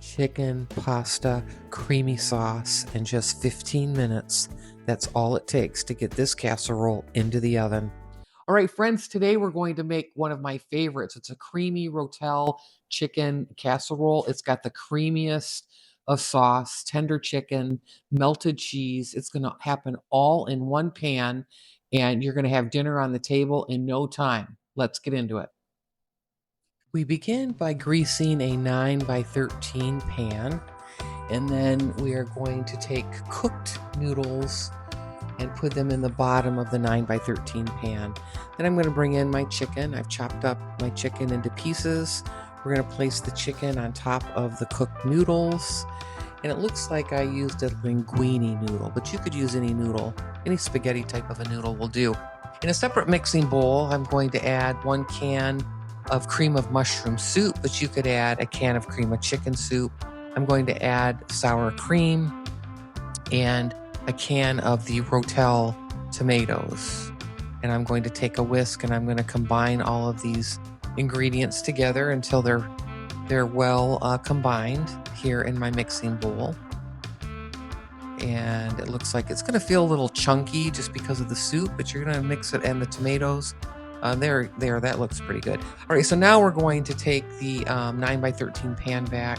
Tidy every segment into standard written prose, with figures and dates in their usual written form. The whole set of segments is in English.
chicken, pasta, creamy sauce in just 15 minutes. That's all it takes to get this casserole into the oven. All right, friends, today we're going to make one of my favorites. It's a creamy Rotel chicken casserole. It's got the creamiest of sauce, tender chicken, melted cheese. It's going to happen all in one pan, and you're going to have dinner on the table in no time. Let's get into it. We begin by greasing a 9 by 13 pan, and then we are going to take cooked noodles and put them in the bottom of the 9 by 13 pan. Then I'm going to bring in my chicken. I've chopped up my chicken into pieces. We're going to place the chicken on top of the cooked noodles. And it looks like I used a linguine noodle, but you could use any noodle. Any spaghetti type of a noodle will do. In a separate mixing bowl, I'm going to add 1 can of cream of mushroom soup, but you could add a can of cream of chicken soup. I'm going to add sour cream and a can of the Rotel tomatoes. And I'm going to take a whisk and I'm going to combine all of these ingredients together until they're well combined here in my mixing bowl. And it looks like it's going to feel a little chunky just because of the soup, but you're going to mix it and the tomatoes. There, that looks pretty good. All right, so now we're going to take the 9 by 13 pan back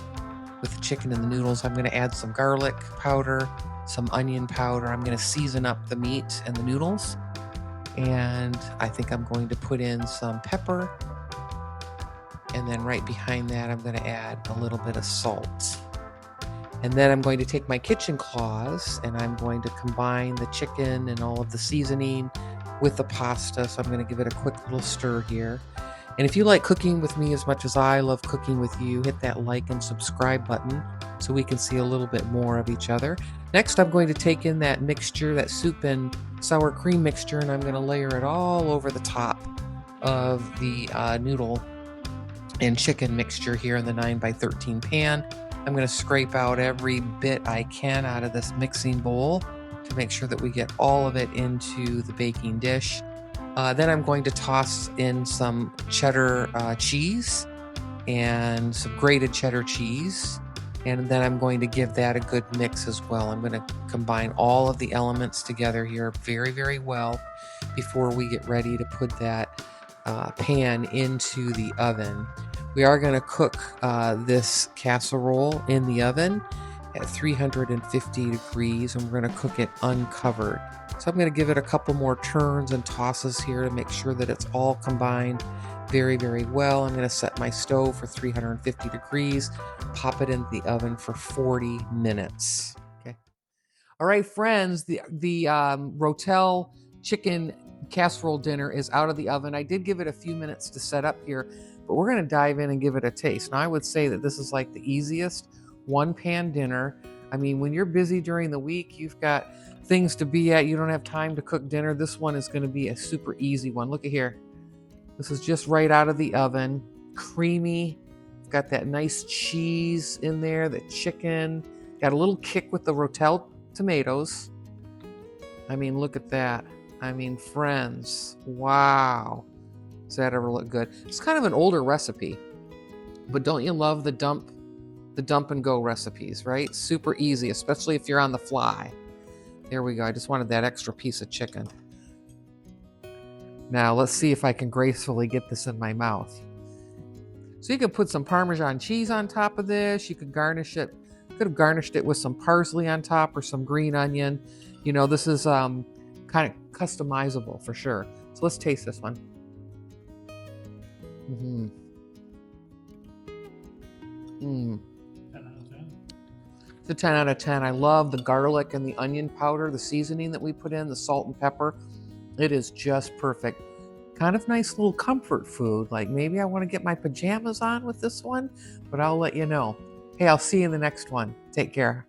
with the chicken and the noodles. I'm going to add some garlic powder, some onion powder. I'm going to season up the meat and the noodles. And I think I'm going to put in some pepper. And then right behind that, I'm going to add a little bit of salt. And then I'm going to take my kitchen claws and I'm going to combine the chicken and all of the seasoning with the pasta. So I'm going to give it a quick little stir here. And if you like cooking with me as much as I love cooking with you, hit that like and subscribe button so we can see a little bit more of each other. Next, I'm going to take in that mixture, that soup and sour cream mixture, and I'm going to layer it all over the top of the noodle and chicken mixture here in the 9 by 13 pan. I'm going to scrape out every bit I can out of this mixing bowl to make sure that we get all of it into the baking dish. Then I'm going to toss in some cheddar cheese and some grated cheddar cheese. And then I'm going to give that a good mix as well. I'm going to combine all of the elements together here very, very well before we get ready to put that pan into the oven. We are going to cook this casserole in the oven at 350 degrees, and we're going to cook it uncovered. So I'm going to give it a couple more turns and tosses here to make sure that it's all combined very, very well. I'm going to set my stove for 350 degrees, pop it into the oven for 40 minutes. Okay. All right, friends, the Rotel chicken casserole dinner is out of the oven. I did give it a few minutes to set up here, but we're going to dive in and give it a taste. Now, I would say that this is like the easiest one-pan dinner. I mean, when you're busy during the week, you've got things to be at, you don't have time to cook dinner, this one is going to be a super easy one. Look at here. This is just right out of the oven. Creamy. It's got that nice cheese in there, the chicken. Got a little kick with the Rotel tomatoes. I mean, look at that. I mean, friends. Wow. Does that ever look good? It's kind of an older recipe, but don't you love the dump and go recipes, right? Super easy, especially if you're on the fly. There we go. I just wanted that extra piece of chicken. Now let's see if I can gracefully get this in my mouth. So you could put some Parmesan cheese on top of this. You could garnish it. Could have garnished it with some parsley on top or some green onion. You know, this is kind of customizable for sure. So let's taste this one. It's a 10 out of 10. I love the garlic and the onion powder, the seasoning that we put in, the salt and pepper. It is just perfect. Kind of nice little comfort food. Like maybe I want to get my pajamas on with this one, but I'll let you know. Hey, I'll see you in the next one. Take care.